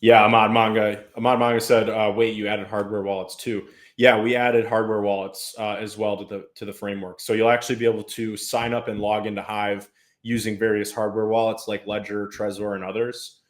Yeah, Ahmad Manga said, "Wait, you added hardware wallets too?" Yeah, we added hardware wallets as well to the framework. So you'll actually be able to sign up and log into Hive using various hardware wallets like Ledger, Trezor, and others.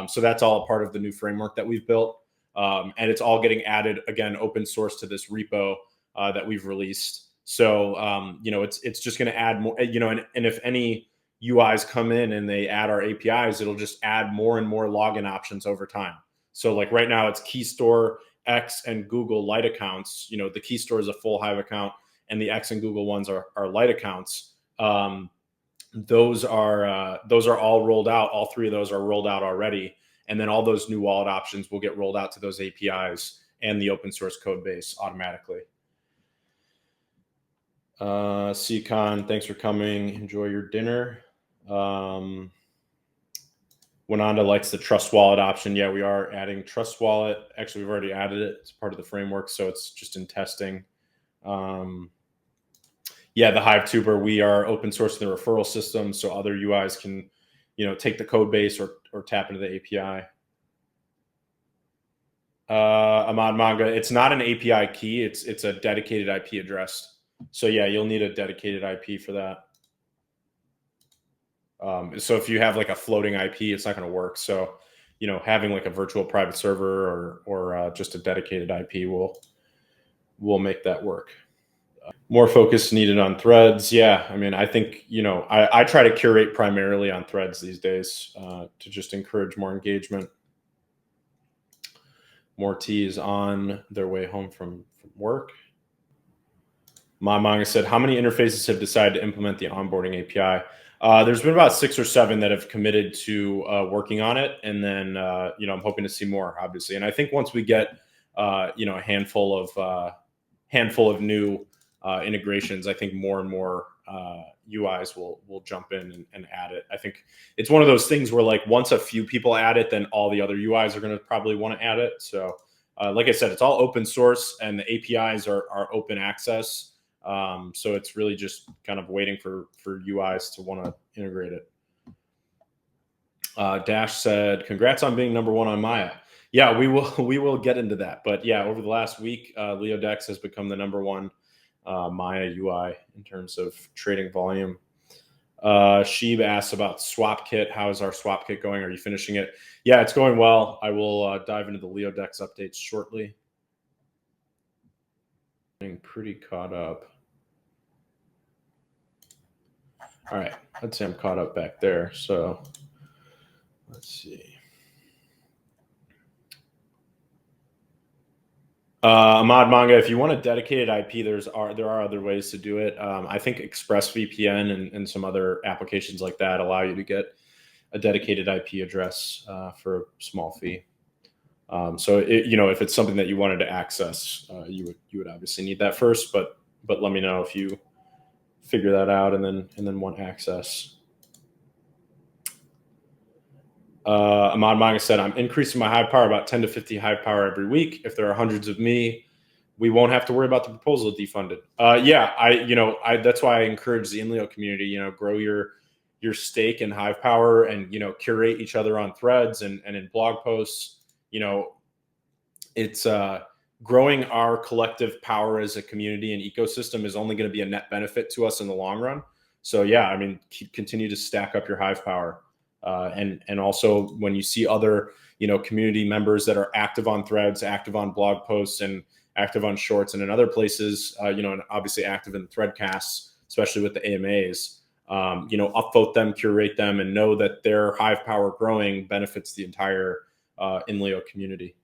So that's all a part of the new framework that we've built, and it's all getting added again, open source to this repo that we've released. So it's just going to add more. And if any UIs come in and they add our APIs, it'll just add more and more login options over time. So like right now it's Key Store, X, and Google Lite accounts. The Key Store is a full Hive account, and the X and Google ones are Lite accounts. Those are all rolled out. All three of those are rolled out already, and then all those new wallet options will get rolled out to those APIs and the open source code base automatically. CCon, thanks for coming. Enjoy your dinner. Wananda likes the Trust Wallet option. Yeah, we are adding Trust Wallet. Actually, we've already added it. It's part of the framework, so it's just in testing. Yeah, the Hive Tuber, we are open sourcing the referral system, so other UIs can, take the code base or tap into the API. Ahmad Manga, it's not an API key. It's a dedicated IP address. So yeah, you'll need a dedicated IP for that. So if you have like a floating IP, it's not going to work. So, having like a virtual private server or just a dedicated IP will make that work. More focus needed on threads. Yeah, I mean, I think I try to curate primarily on threads these days to just encourage more engagement. More T's on their way home from work. My Manga said, how many interfaces have decided to implement the onboarding API? There's been about 6 or 7 that have committed to working on it. And then, I'm hoping to see more, obviously. And I think once we get, a handful of new integrations, I think more and more UIs will jump in and add it. I think it's one of those things where like once a few people add it, then all the other UIs are going to probably want to add it. So like I said, it's all open source and the APIs are open access. So it's really just kind of waiting for UIs to want to integrate it. Dash said, congrats on being #1 on Maya. Yeah, we will get into that. But yeah, over the last week, LeoDex has become the #1 Maya UI in terms of trading volume. Sheeb asks about SwapKit. How is our SwapKit going? Are you finishing it? Yeah, it's going well. I will dive into the LeoDex updates shortly. Getting pretty caught up. All right, I'd say I'm caught up back there. So let's see. Ahmad Manga, if you want a dedicated IP, there are other ways to do it. I think ExpressVPN and some other applications like that allow you to get a dedicated IP address for a small fee. So if it's something that you wanted to access, you would obviously need that first. But let me know if you figure that out and then want access. Ahmad Manga said, I'm increasing my Hive Power about 10 to 50 Hive Power every week. If there are hundreds of me, we won't have to worry about the proposal defunded. Yeah, that's why I encourage the Inleo community, grow your stake in Hive Power and, curate each other on threads and in blog posts. It's growing our collective power as a community and ecosystem is only going to be a net benefit to us in the long run. So yeah, I mean, continue to stack up your Hive Power. And also when you see other, community members that are active on threads, active on blog posts and active on shorts and in other places, and obviously active in threadcasts, especially with the AMAs, upvote them, curate them, and know that their Hive Power growing benefits the entire Inleo community.